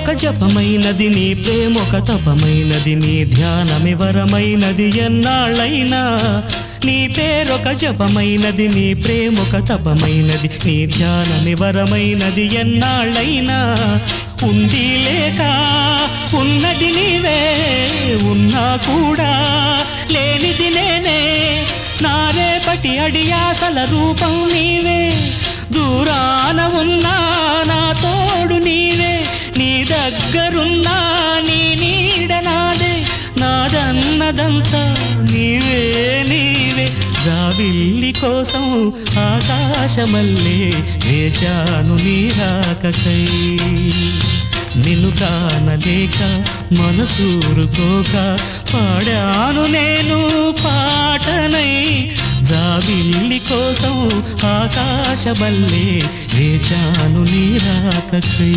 పేరొక జపమైనది నీ ప్రేమొక తపమైనది నీ ధ్యానమి వరమైనది ఎన్నాళ్ళైనా నీ పేరొక జపమైనది నీ ప్రేమొక తపమైనది నీ ధ్యానమి వరమైనది ఎన్నాళ్ళైనా ఉంది లేక ఉన్నది నీవే ఉన్నా కూడా లేనిది నేనే నా రేపటి అడియాసల రూపం నీవే దూరాన ఉన్నా నా తోడు నీవే నీ దగ్గరున్నా నీ నీడ నాదే నాదన్నదంతా నీవే నీవే జాబిల్లి కోసం ఆకాశమల్లే వేచాను నీ రాకకై నిన్ను కానలేక మనసూరుకోక పాడాను నేను పాటనై జాబిల్లి కోసం ఆకాశమల్లే వేచాను నీ రాకకై